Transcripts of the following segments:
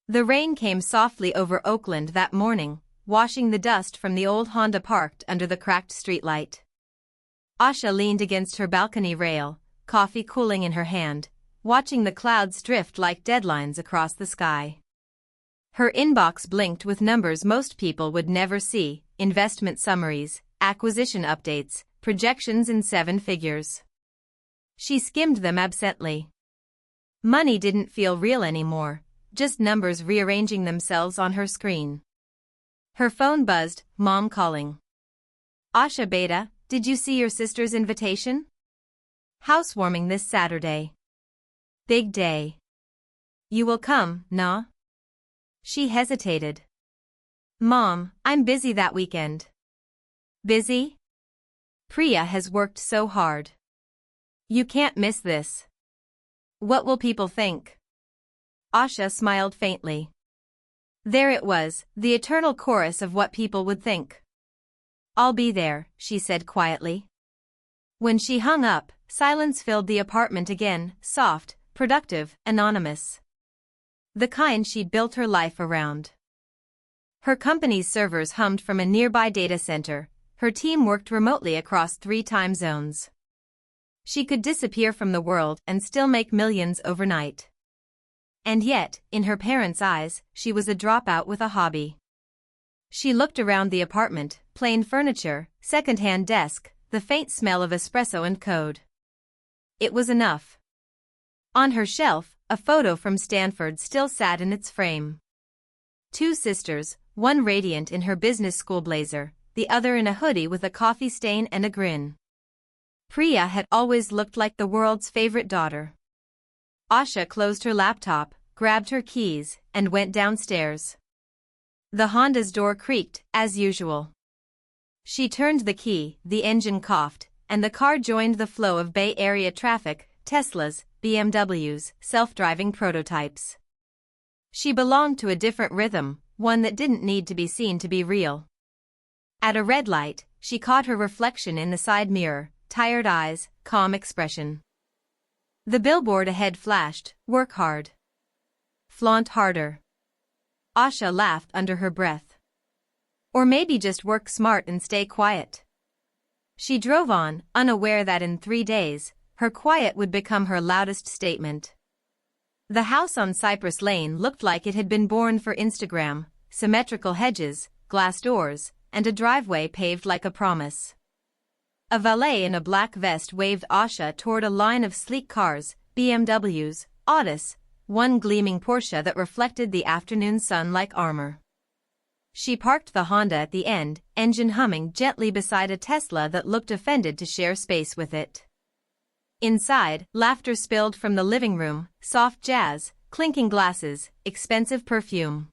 The rain came softly over Oakland that morning, washing the dust from the old Honda parked under the cracked streetlight. Asha leaned against her balcony rail, coffee cooling in her hand, watching the clouds drift like deadlines across the sky. Her inbox blinked with numbers most people would never see: investment summaries, acquisition updates, projections in 7 figures. She skimmed them absently. Money didn't feel real anymore, just numbers rearranging themselves on her screen. Her phone buzzed, Mom calling. Asha Beta, did you see your sister's invitation? Housewarming this Saturday. Big day. You will come, nah? She hesitated. Mom, I'm busy that weekend. Busy? Priya has worked so hard. You can't miss this. What will people think? Asha smiled faintly. There it was, the eternal chorus of what people would think. I'll be there, she said quietly. When she hung up, silence filled the apartment again, soft, productive, anonymous. The kind she'd built her life around. Her company's servers hummed from a nearby data center. Her team worked remotely across 3 time zones. She could disappear from the world and still make millions overnight. And yet, in her parents' eyes, she was a dropout with a hobby. She looked around the apartment: plain furniture, second-hand desk, the faint smell of espresso and code. It was enough. On her shelf, a photo from Stanford still sat in its frame. 2 sisters, one radiant in her business school blazer, the other in a hoodie with a coffee stain and a grin. Priya had always looked like the world's favorite daughter. Asha closed her laptop, grabbed her keys, and went downstairs. The Honda's door creaked, as usual. She turned the key, the engine coughed, and the car joined the flow of Bay Area traffic: Teslas, BMWs, self-driving prototypes. She belonged to a different rhythm, one that didn't need to be seen to be real. At a red light, she caught her reflection in the side mirror: tired eyes, calm expression. The billboard ahead flashed: work hard. Flaunt harder. Asha laughed under her breath. Or maybe just work smart and stay quiet. She drove on, unaware that in 3 days, her quiet would become her loudest statement. The house on Cypress Lane looked like it had been born for Instagram: symmetrical hedges, glass doors, and a driveway paved like a promise. A valet in a black vest waved Asha toward a line of sleek cars: BMWs, Audis, one gleaming Porsche that reflected the afternoon sun like armor. She parked the Honda at the end, engine humming gently beside a Tesla that looked offended to share space with it. Inside, laughter spilled from the living room: soft jazz, clinking glasses, expensive perfume.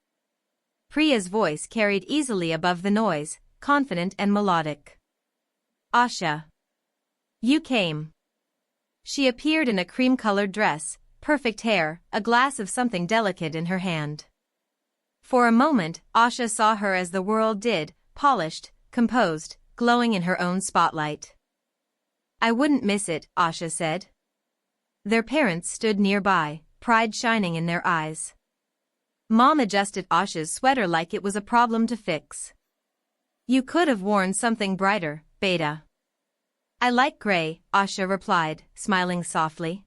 Priya's voice carried easily above the noise, confident and melodic. Asha. You came. She appeared in a cream-colored dress, perfect hair, a glass of something delicate in her hand. For a moment, Asha saw her as the world did: polished, composed, glowing in her own spotlight. I wouldn't miss it, Asha said. Their parents stood nearby, pride shining in their eyes. Mom adjusted Asha's sweater like it was a problem to fix. You could have worn something brighter, Beta. I like gray, Asha replied, smiling softly.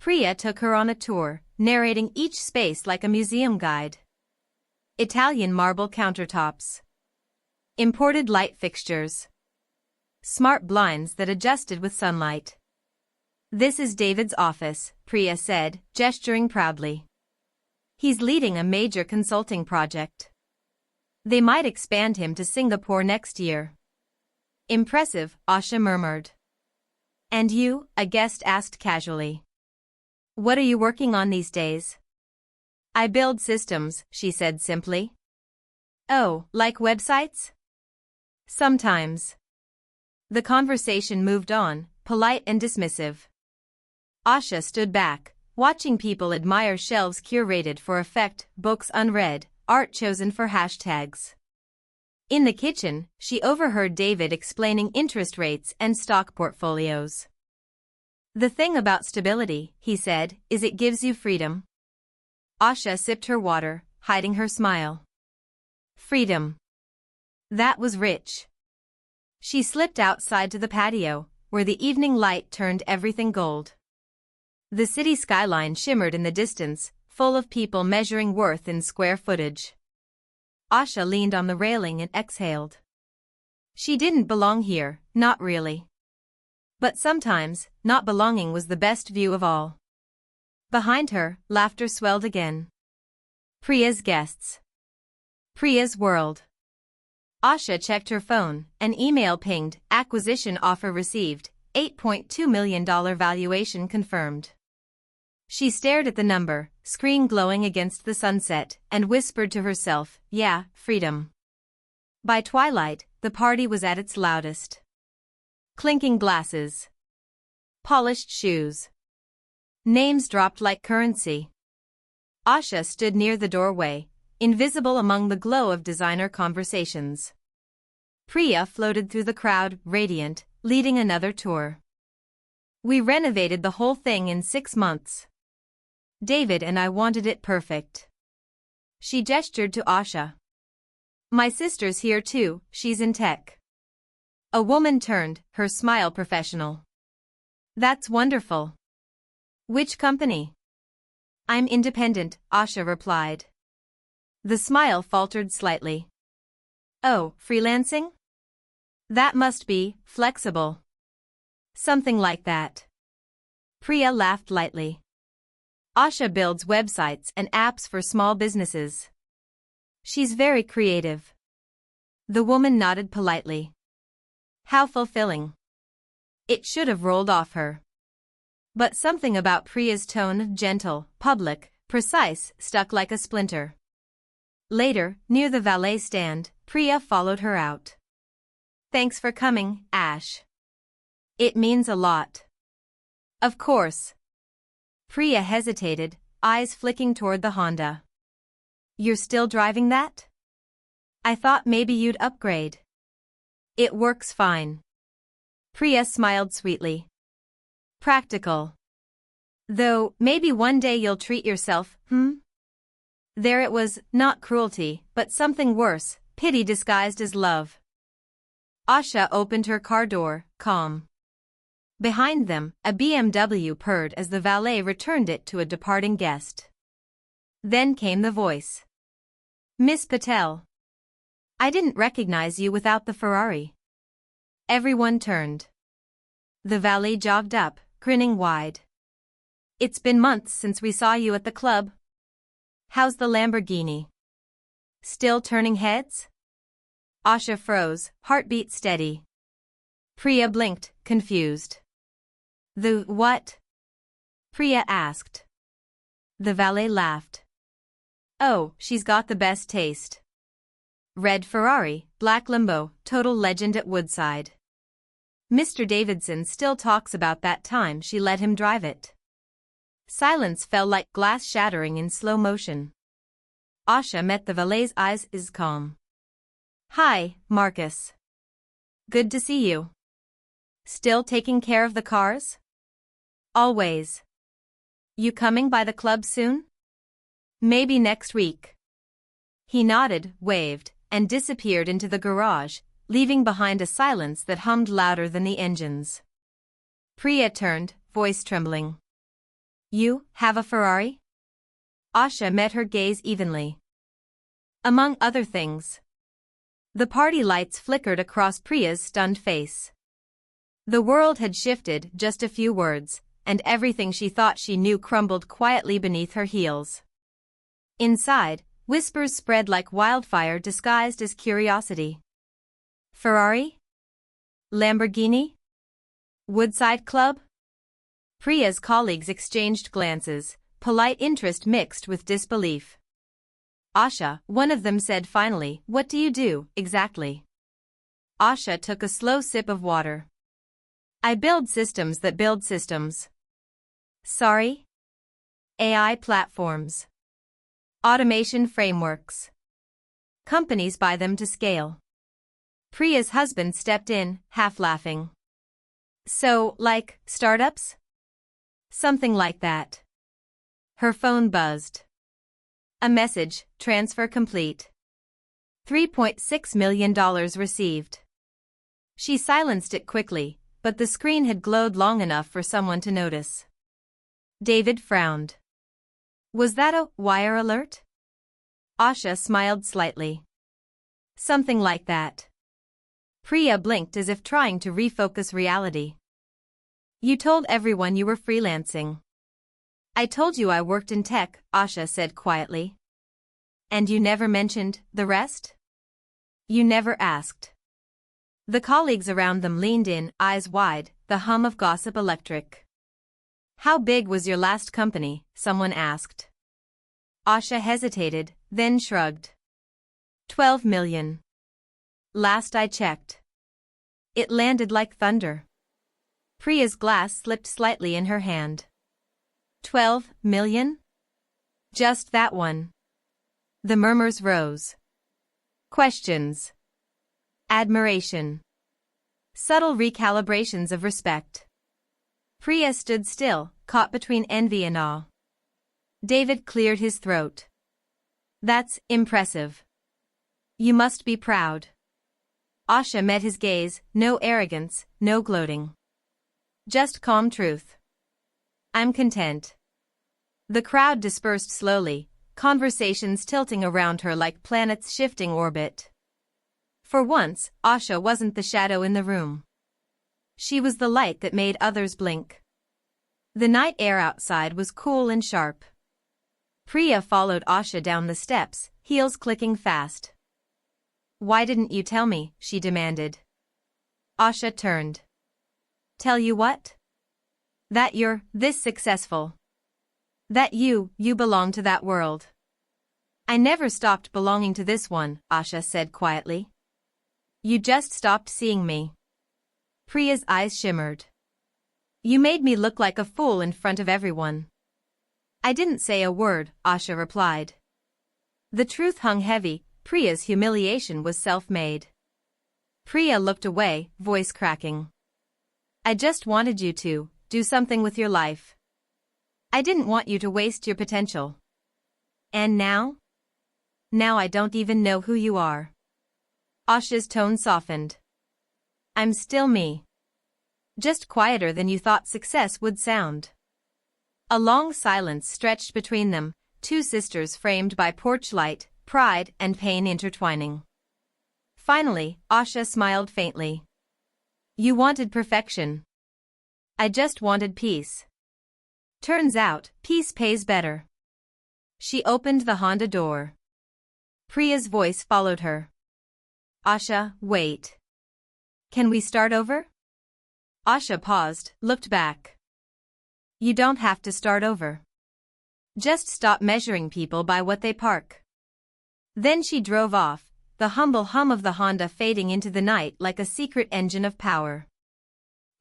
Priya took her on a tour, narrating each space like a museum guide. Italian marble countertops. Imported light fixtures. Smart blinds that adjusted with sunlight. This is David's office, Priya said, gesturing proudly. He's leading a major consulting project. They might expand him to Singapore next year. Impressive, Asha murmured. And you? A guest asked casually. What are you working on these days? I build systems, she said simply. Oh, like websites? Sometimes. The conversation moved on, polite and dismissive. Asha stood back, watching people admire shelves curated for effect, books unread, art chosen for hashtags. In the kitchen, she overheard David explaining interest rates and stock portfolios. The thing about stability, he said, is it gives you freedom. Asha sipped her water, hiding her smile. Freedom. That was rich. She slipped outside to the patio, where the evening light turned everything gold. The city skyline shimmered in the distance, full of people measuring worth in square footage. Asha leaned on the railing and exhaled. She didn't belong here, not really. But sometimes, not belonging was the best view of all. Behind her, laughter swelled again. Priya's guests. Priya's world. Asha checked her phone, an email pinged, acquisition offer received, $8.2 million valuation confirmed. She stared at the number, screen glowing against the sunset, and whispered to herself, yeah, freedom. By twilight, the party was at its loudest. Clinking glasses. Polished shoes. Names dropped like currency. Asha stood near the doorway, invisible among the glow of designer conversations. Priya floated through the crowd, radiant, leading another tour. We renovated the whole thing in 6 months. David and I wanted it perfect. She gestured to Asha. My sister's here too, she's in tech. A woman turned, her smile professional. That's wonderful. Which company? I'm independent, Asha replied. The smile faltered slightly. Oh, freelancing? That must be flexible. Something like that. Priya laughed lightly. Asha builds websites and apps for small businesses. She's very creative. The woman nodded politely. How fulfilling. It should have rolled off her. But something about Priya's tone, gentle, public, precise, stuck like a splinter. Later, near the valet stand, Priya followed her out. Thanks for coming, Ash. It means a lot. Of course. Priya hesitated, eyes flicking toward the Honda. You're still driving that? I thought maybe you'd upgrade. It works fine. Priya smiled sweetly. Practical. Though, maybe one day you'll treat yourself, There it was, not cruelty, but something worse, pity disguised as love. Asha opened her car door, calm. Behind them, a BMW purred as the valet returned it to a departing guest. Then came the voice. Miss Patel. I didn't recognize you without the Ferrari. Everyone turned. The valet jogged up, grinning wide. It's been months since we saw you at the club. How's the Lamborghini? Still turning heads? Asha froze, heartbeat steady. Priya blinked, confused. The what? Priya asked. The valet laughed. Oh, she's got the best taste. Red Ferrari, black Lambo, total legend at Woodside. Mr. Davidson still talks about that time she let him drive it. Silence fell like glass shattering in slow motion. Asha met the valet's eyes, is calm. Hi, Marcus. Good to see you. Still taking care of the cars? Always. You coming by the club soon? Maybe next week. He nodded, waved, and disappeared into the garage, leaving behind a silence that hummed louder than the engines. Priya turned, voice trembling. You have a Ferrari? Asha met her gaze evenly. Among other things. The party lights flickered across Priya's stunned face. The world had shifted, just a few words, and everything she thought she knew crumbled quietly beneath her heels. Inside, whispers spread like wildfire disguised as curiosity. Ferrari? Lamborghini? Woodside Club? Priya's colleagues exchanged glances, polite interest mixed with disbelief. Asha, one of them said finally, what do you do, exactly? Asha took a slow sip of water. I build systems that build systems. Sorry? AI platforms. Automation frameworks. Companies buy them to scale. Priya's husband stepped in, half laughing. So, like, startups? Something like that. Her phone buzzed. A message, transfer complete. $3.6 million received. She silenced it quickly, but the screen had glowed long enough for someone to notice. David frowned. Was that a wire alert? Asha smiled slightly. Something like that. Priya blinked as if trying to refocus reality. You told everyone you were freelancing. I told you I worked in tech, Asha said quietly. And you never mentioned the rest? You never asked. The colleagues around them leaned in, eyes wide, the hum of gossip electric. How big was your last company? Someone asked. Asha hesitated, then shrugged. 12 million. Last I checked. It landed like thunder. Priya's glass slipped slightly in her hand. 12 million? Just that one. The murmurs rose. Questions. Admiration. Subtle recalibrations of respect. Priya stood still, caught between envy and awe. David cleared his throat. That's impressive. You must be proud. Asha met his gaze, no arrogance, no gloating. Just calm truth. I'm content. The crowd dispersed slowly, conversations tilting around her like planets shifting orbit. For once, Asha wasn't the shadow in the room. She was the light that made others blink. The night air outside was cool and sharp. Priya followed Asha down the steps, heels clicking fast. Why didn't you tell me? She demanded. Asha turned. Tell you what? That you're this successful. That you belong to that world. I never stopped belonging to this one, Asha said quietly. You just stopped seeing me. Priya's eyes shimmered. You made me look like a fool in front of everyone. I didn't say a word, Asha replied. The truth hung heavy, Priya's humiliation was self-made. Priya looked away, voice cracking. I just wanted you to do something with your life. I didn't want you to waste your potential. And now? Now I don't even know who you are. Asha's tone softened. I'm still me. Just quieter than you thought success would sound. A long silence stretched between them, two sisters framed by porch light, pride and pain intertwining. Finally, Asha smiled faintly. You wanted perfection. I just wanted peace. Turns out, peace pays better. She opened the Honda door. Priya's voice followed her. Asha, wait. Can we start over? Asha paused, looked back. You don't have to start over. Just stop measuring people by what they park. Then she drove off, the humble hum of the Honda fading into the night like a secret engine of power.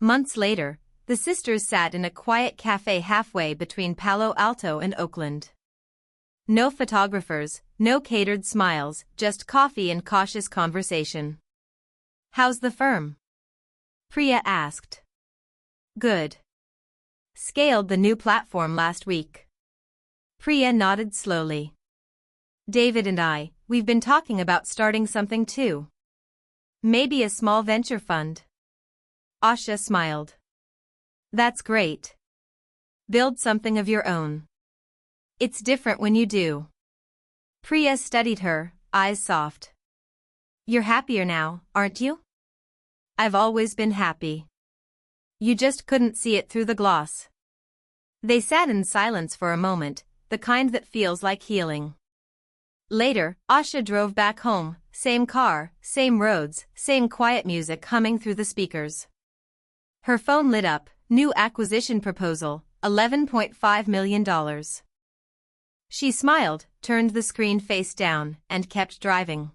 Months later, the sisters sat in a quiet cafe halfway between Palo Alto and Oakland. No photographers, no catered smiles, just coffee and cautious conversation. How's the firm? Priya asked. Good. Scaled the new platform last week. Priya nodded slowly. David and we've been talking about starting something too. Maybe a small venture fund. Asha smiled. That's great. Build something of your own. It's different when you do. Priya studied her, eyes soft. You're happier now, aren't you? I've always been happy. You just couldn't see it through the gloss. They sat in silence for a moment, the kind that feels like healing. Later, Asha drove back home, same car, same roads, same quiet music humming through the speakers. Her phone lit up, new acquisition proposal, $11.5 million. She smiled, turned the screen face down, and kept driving.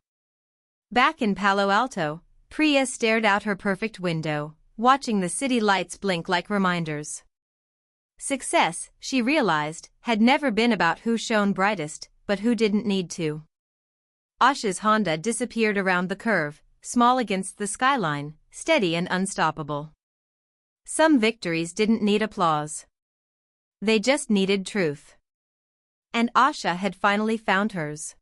Back in Palo Alto, Priya stared out her perfect window, watching the city lights blink like reminders. Success, she realized, had never been about who shone brightest, but who didn't need to. Asha's Honda disappeared around the curve, small against the skyline, steady and unstoppable. Some victories didn't need applause. They just needed truth. And Asha had finally found hers.